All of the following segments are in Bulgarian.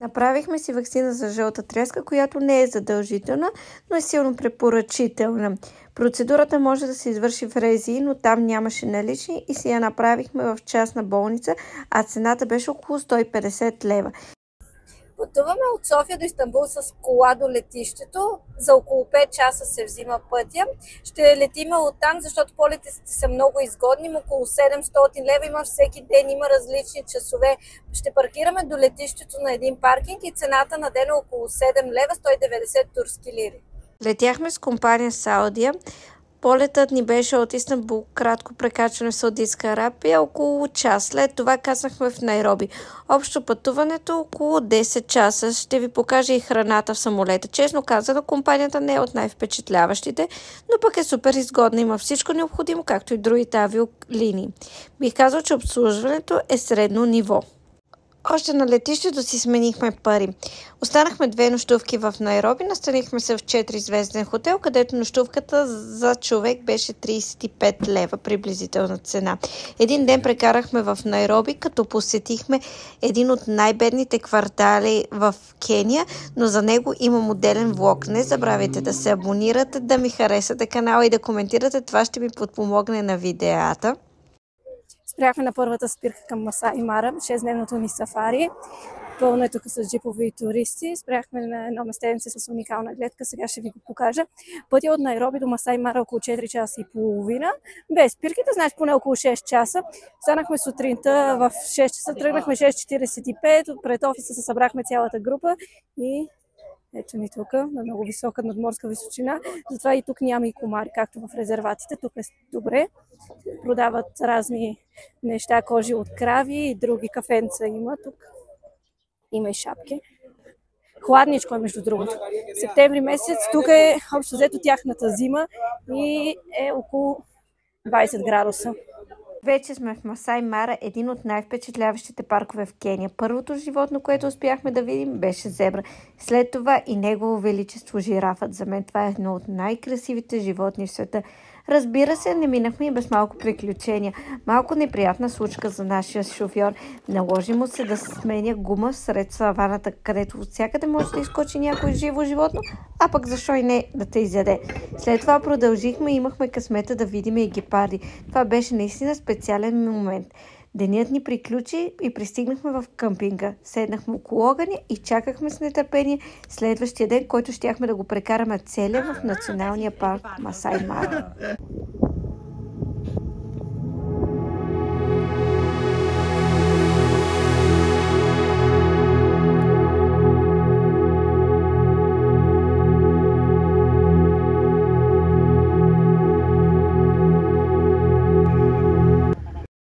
Направихме си ваксина за жълта треска, която не е задължителна, но е силно препоръчителна. Процедурата може да се извърши в РЗИ, но там нямаше налични и си я направихме в частна болница, а цената беше около 150 лева. Пътуваме от София до Истанбул с кола до летището. За около 5 часа се взима пътя. Ще летиме оттам, защото полетите са много изгодни. Около 700 лева има всеки ден, има различни часове. Ще паркираме до летището на един паркинг и цената на ден е около 7 лева, 190 турски лири. Летяхме с компания Саудия. Полетът ни беше от Истанбул, кратко прекачване в Саудитска Арабия, около час. След това кацнахме в Найроби. Общо пътуването около 10 часа. Ще ви покажа и храната в самолета. Честно казано, компанията не е от най-впечатляващите, но пък е супер изгодна. Има всичко необходимо, както и другите авиолинии. Бих казал, че обслужването е средно ниво. Още на летището си сменихме пари. Останахме 2 нощувки в Найроби, настанихме се в 4-звезден хотел, където нощувката за човек беше 35 лева приблизителна цена. Един ден прекарахме в Найроби, като посетихме един от най-бедните квартали в Кения, но за него имам отделен влог. Не забравяйте да се абонирате, да ми харесате канала и да коментирате, това ще ми подпомогне на видеята. Спряхме на първата спирка към Масаи Мара, 6-дневното ни сафари. Пълно е тук с джипове и туристи. Спряхме на едно местенце с уникална гледка, сега ще ви го покажа. Пътя от Найроби до Масаи Мара около 4 часа и половина. Без спирките, значи поне около 6 часа. Станахме сутринта в 6 часа, тръгнахме 6:45, пред офиса се събрахме цялата група и ето ни тук, на много висока надморска височина. Затова и тук няма и комари, както в резерватите. Тук е добре. Продават разни неща, кожи от крави и други кафенца има тук. Има и шапки. Хладничко е, между другото. Септември месец, тук е общо взето тяхната зима и е около 20 градуса. Вече сме в Масаи Мара, един от най-впечатляващите паркове в Кения. Първото животно, което успяхме да видим, беше зебра. След това и негово величество жирафът. За мен това е едно от най-красивите животни в света. Разбира се, не минахме и без малко приключения. Малко неприятна случка за нашия шофьор. Наложи му се да сменя гума сред саваната, където от всякъде може да изкочи някой живо животно, а пък защо и не да те изяде. След това продължихме и имахме късмета да видим и гепарди. Това беше наистина специален момент. Денят ни приключи и пристигнахме в къмпинга. Седнахме около огъня и чакахме с нетърпение следващия ден, който щяхме да го прекараме целия в националния парк Масаи Мара.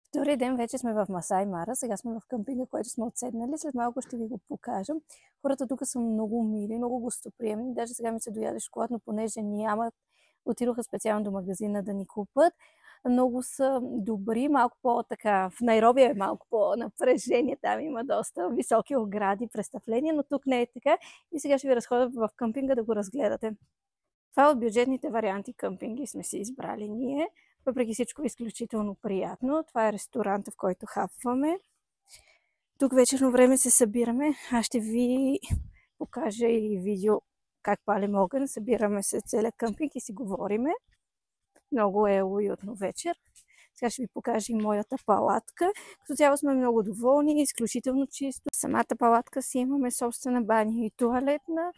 Втори ден вече сме в Масаи Мара, сега сме в къмпинга, който сме отседнали. След малко ще ви го покажем. Хората тук са много мили, много гостоприемни. Даже сега ми се дояде шоколад, но понеже нямат, отидоха специално до магазина да ни купат. Много са добри, малко по-така. В Найроби е малко по-напрежение, там има доста високи огради, престъпления, но тук не е така. И сега ще ви разходя в къмпинга да го разгледате. Това от бюджетните варианти къмпинги сме си избрали ние. Въпреки всичко е изключително приятно. Това е ресторанта, в който хапваме. Тук вечерно време се събираме. Аз ще ви покажа и видео как палим огън. Събираме се целия къмпинг и си говориме. Много е уютно вечер. Сега ще ви покажа и моята палатка. Като цяло сме много доволни, изключително чисто. Самата палатка си имаме собствена баня и туалетна.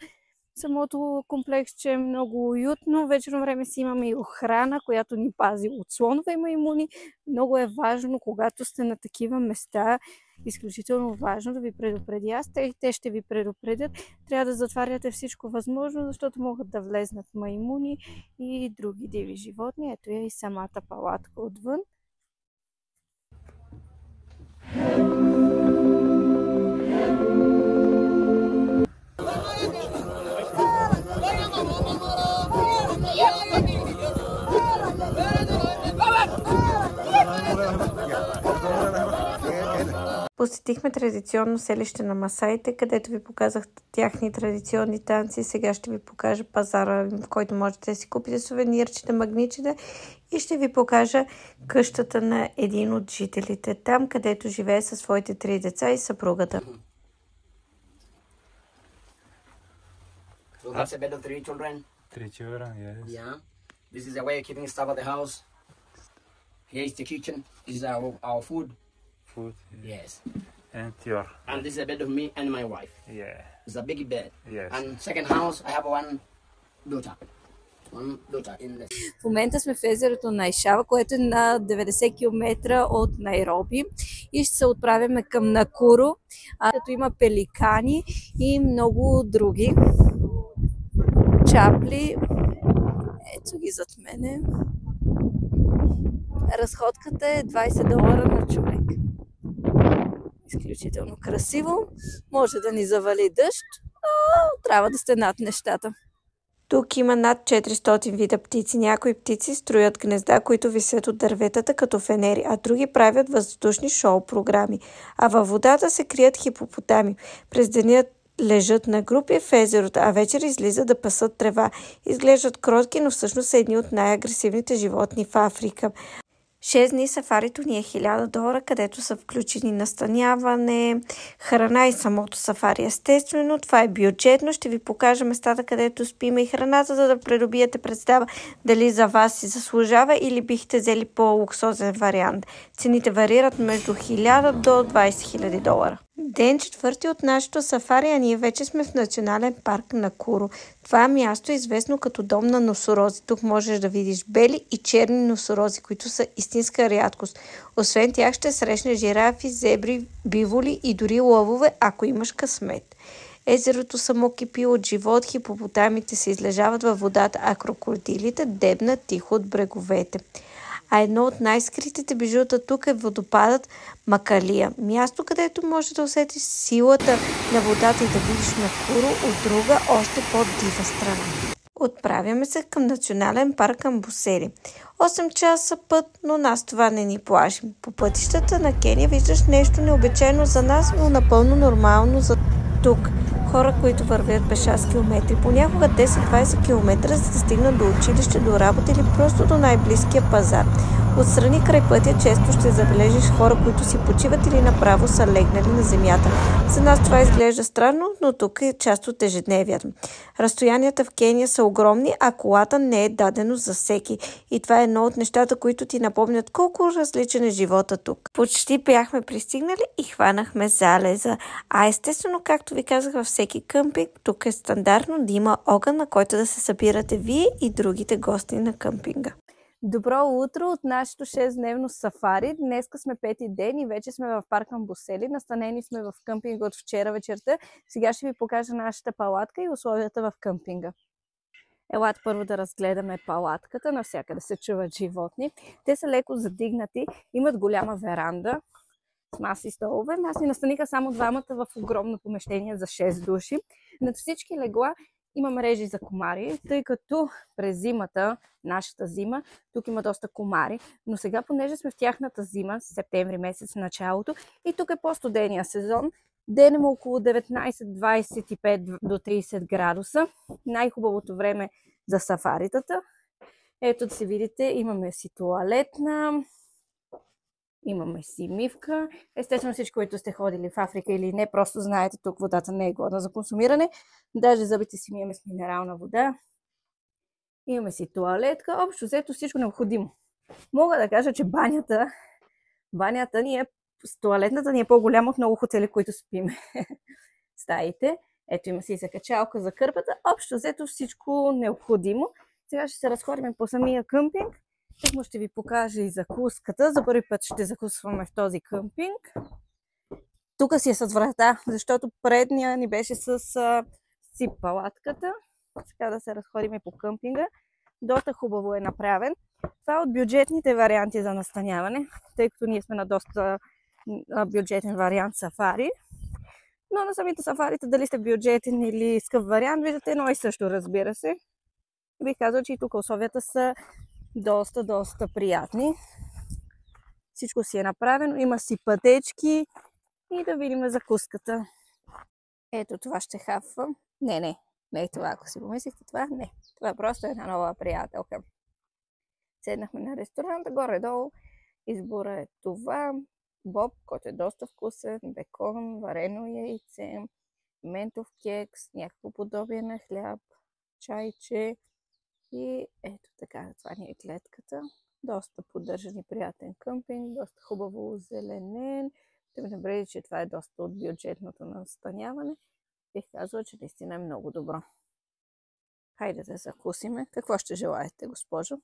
Самото комплексче е много уютно. Вечерно време си имаме и охрана, която ни пази от слонове и маймуни. Много е важно, когато сте на такива места, изключително важно да ви предупреди. Те ще ви предупредят. Трябва да затваряте всичко възможно, защото могат да влезнат маймуни и други диви животни. Ето е и самата палатка отвън. Посетихме традиционно селище на масаите, където ви показах тяхни традиционни танци. Сега ще ви покажа пазара, в който можете да си купите сувенирчета, магничета и ще ви покажа къщата на един от жителите там, където живее със своите 3 деца и съпругата. So that's a bed of 3 children. 3 children, yes. Yeah. This is the way of keeping stuff at the house. Here is the kitchen. This is our food. Food. Yes. And your. And this is a bed of me and my wife. Yeah. It's a big bed. Yes. And second house, I have one daughter. One daughter in the... В момента сме в езерото на Ишава, което е на 90 км от Найроби и ще се отправяме към Накуру, като има пеликани и много други чапли. Ето ги зад мене. Разходката е $20 на човек. Изключително красиво. Може да ни завали дъжд, но трябва да сте над нещата. Тук има над 400 вида птици. Някои птици строят гнезда, които висят от дърветата като фенери, а други правят въздушни шоу-програми. А във водата се крият хипопотами. През деня лежат на групи в езерото, а вечер излизат да пасат трева. Изглеждат кротки, но всъщност са едни от най-агресивните животни в Африка. 6 дни сафарито ни е $1000, където са включени настаняване, храна и самото сафари. Естествено, това е бюджетно. Ще ви покажа местата, където спиме и храната, за да придобиете представа дали за вас си заслужава или бихте взели по-луксозен вариант. Цените варират между $1000 до $20,000. Ден четвърти от нашето сафари, а ние вече сме в национален парк Накуру. Това място е известно като дом на носорози. Тук можеш да видиш бели и черни носорози, които са истинска рядкост. Освен тях ще срещнеш жирафи, зебри, биволи и дори лъвове, ако имаш късмет. Езерото само кипи от живот, хипопотамите се излежават във водата, а крокодилите дебнат тихо от бреговете. А едно от най-скритите бижута тук е водопадът Макалия. Място, където може да усетиш силата на водата и да видиш Накуру от друга, още по-дива страна. Отправяме се към национален парк Амбусели. 8 часа път, но нас това не ни плаши. По пътищата на Кения виждаш нещо необичайно за нас, но напълно нормално за тук. Хора, които вървят пеша с километри, понякога 10-20 км, за да стигнат до училище, до работа или просто до най-близкия пазар. Отстрани край пътя често ще забележиш хора, които си почиват или направо са легнали на земята. За нас това изглежда странно, но тук е част от ежедневието. Разстоянията в Кения са огромни, а колата не е дадено за всеки. И това е едно от нещата, които ти напомнят колко различен е живота тук. Почти бяхме пристигнали и хванахме залеза. А естествено, както ви казах, във всеки къмпинг, тук е стандартно да има огън, на който да се събирате вие и другите гости на къмпинга. Добро утро от нашето 6-дневно сафари. Днеска сме пети ден и вече сме в парк Амбусели. Настанени сме в къмпинга от вчера вечерта. Сега ще ви покажа нашата палатка и условията в къмпинга. Елате първо да разгледаме палатката. Навсякъде се чуват животни. Те са леко задигнати. Имат голяма веранда с маси и столове. Нас ни настаниха само двамата в огромно помещение за 6 души. Над всички легла има мрежи за комари, тъй като през зимата, нашата зима, тук има доста комари, но сега, понеже сме в тяхната зима, септември месец в началото, и тук е по-студения сезон, денем около 19-25 до 30 градуса, най-хубавото време за сафаритата. Ето да си видите, имаме си тоалетна, имаме си мивка. Естествено всички, които сте ходили в Африка или не, просто знаете, тук водата не е годна за консумиране. Даже зъбите си миеме с минерална вода. Имаме си тоалетка. Общо взето всичко необходимо. Мога да кажа, че банята ни е, тоалетната ни е по-голяма от много хотели, които спиме. Стаите. Ето има си закачалка за кърпата. Общо взето всичко необходимо. Сега ще се разходим по самия къмпинг. Тъкмо ще ви покажа и закуската. За първи път ще закусваме в този къмпинг. Тук си е с врата, защото предния ни беше с сип палатката. Сега да се разходим по къмпинга. Доста хубаво е направен. Това е от бюджетните варианти за настаняване, тъй като ние сме на доста бюджетен вариант сафари. Но на самите сафарите, дали сте бюджетен или скъп вариант, виждате едно и също, разбира се. Бих казал, че и тук условията са доста приятни. Всичко си е направено. Има си пътечки. И да видим закуската. Ето това ще хапвам. Не е това, ако си помислихте това. Не. Това е просто една нова приятелка. Седнахме на ресторанта, горе-долу. Избора е това. Боб, който е доста вкусен. Бекон, варено яйце, ментов кекс, някакво подобие на хляб. чайче. И ето така, това ни е гледката. Доста поддържан и приятен къмпинг, доста хубаво озеленен. Ще ми набреди, че това е доста от бюджетното настаняване. Бих казала, че наистина е много добро. Хайде да закусиме. Какво ще желаете, госпожо?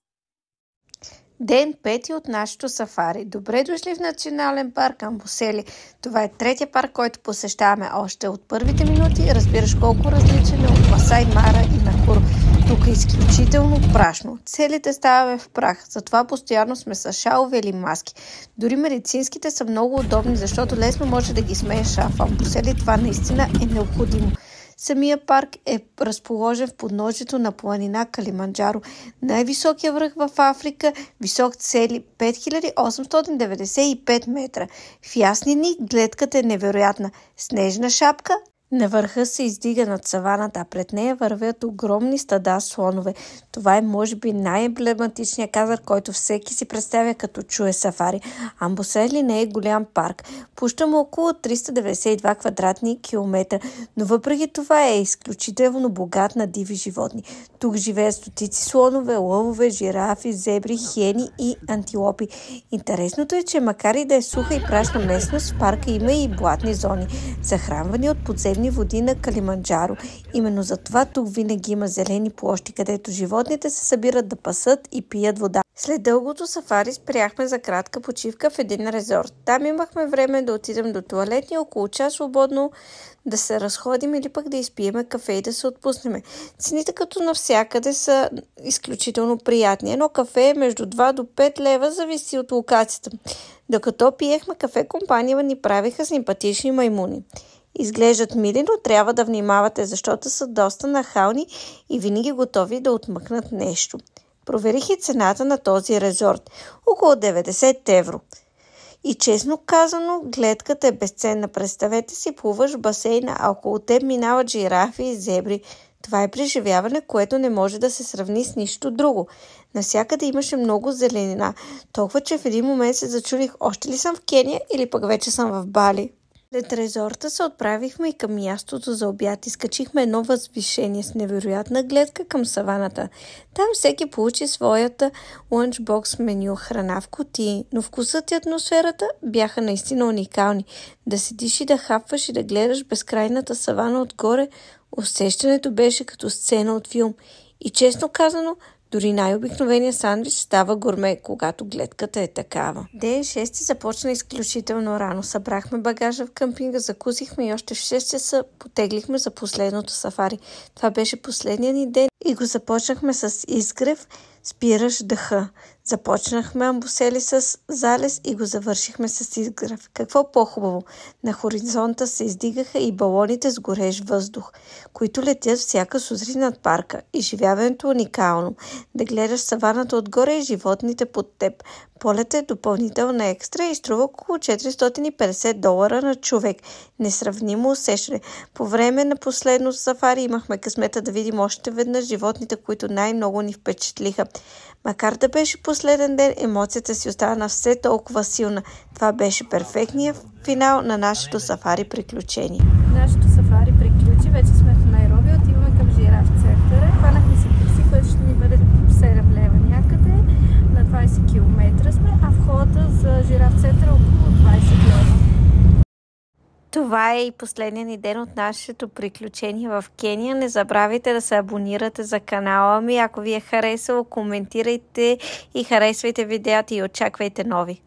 Ден 5 от нашето сафари. Добре дошли в Национален парк Амбосели. Това е третия парк, който посещаваме още от първите минути. Разбираш колко различен е от Масай Мара и Накуро. Тук е изключително прашно. Целите ставаме в прах, затова постоянно сме с шалове или маски. Дори медицинските са много удобни, защото лесно може да ги смееш, а в Амбосели това наистина е необходимо. Самия парк е разположен в подножието на планина Калиманджаро, най-високия връх в Африка, висок цели 5895 метра. В ясни дни гледката е невероятна. Снежна шапка. На върха се издига над саваната, а пред нея вървят огромни стада слонове. Това е може би най-емблематичният кадър, който всеки си представя като чуе сафари. Амбосели не е голям парк. Пуща му около 392 квадратни километра, но въпреки това е изключително богат на диви животни. Тук живеят стотици слонове, лъвове, жирафи, зебри, хиени и антилопи. Интересното е, че макар и да е суха и прашна местност, в парка има и блатни зони, захранвани от подземни води на Калиманджаро. Именно за това тук винаги има зелени площи, където животните се събират да пасат и пият вода. След дългото сафари спряхме за кратка почивка в един резорт. Там имахме време да отидем до тоалетни, около час свободно да се разходим или пък да изпиеме кафе и да се отпуснем. Цените като навсякъде са изключително приятни. Едно кафе е между 2 до 5 лева, зависи от локацията. Докато пиехме кафе, компания ни правиха симпатични маймуни. Изглеждат мили, но трябва да внимавате, защото са доста нахални и винаги готови да отмъкнат нещо. Проверих и цената на този резорт. Около 90 евро. И честно казано, гледката е безценна. Представете си, плуваш в басейна, а около теб минават жирафи и зебри. Това е преживяване, което не може да се сравни с нищо друго. Навсякъде имаше много зеленина. Толкова, че в един момент се зачудих, още ли съм в Кения или пък вече съм в Бали. След резорта се отправихме и към мястото за обяд и скачихме едно възвишение с невероятна гледка към саваната. Там всеки получи своята лънчбокс меню, храна в кутии, но вкусът и атмосферата бяха наистина уникални. Да седиш и да хапваш и да гледаш безкрайната савана отгоре, усещането беше като сцена от филм. И честно казано, дори най-обикновения сандвич става гурме, когато гледката е такава. Ден 6 започна изключително рано. Събрахме багажа в къмпинга, закусихме и още в 6 часа потеглихме за последното сафари. Това беше последния ни ден и го започнахме с изгрев, спираш дъха. Започнахме Амбосели с залез и го завършихме с изгрев. Какво по-хубаво? На хоризонта се издигаха и балоните с горещ въздух, които летят всяка сутрин над парка. Изживяването е уникално. Да гледаш саваната отгоре и животните под теб. Полет е допълнителна екстра и струва около $450 на човек. Несравнимо усещане. По време на последното сафари имахме късмета да видим още веднъж животните, които най-много ни впечатлиха. Макар да беше последен ден, емоцията си остана все толкова силна. Това беше перфектният финал на нашето сафари приключение. Нашето сафари приключи, вече сме в Найроби, отиваме към жираф центъра. Хванахме си такси, което ще ни бъде 7 лева някъде. На 20 км сме, а входа за жираф центъра около 20 лева. Това е и последния ни ден от нашето приключение в Кения. Не забравяйте да се абонирате за канала ми. Ако ви е харесало, коментирайте и харесвайте видеята и очаквайте нови.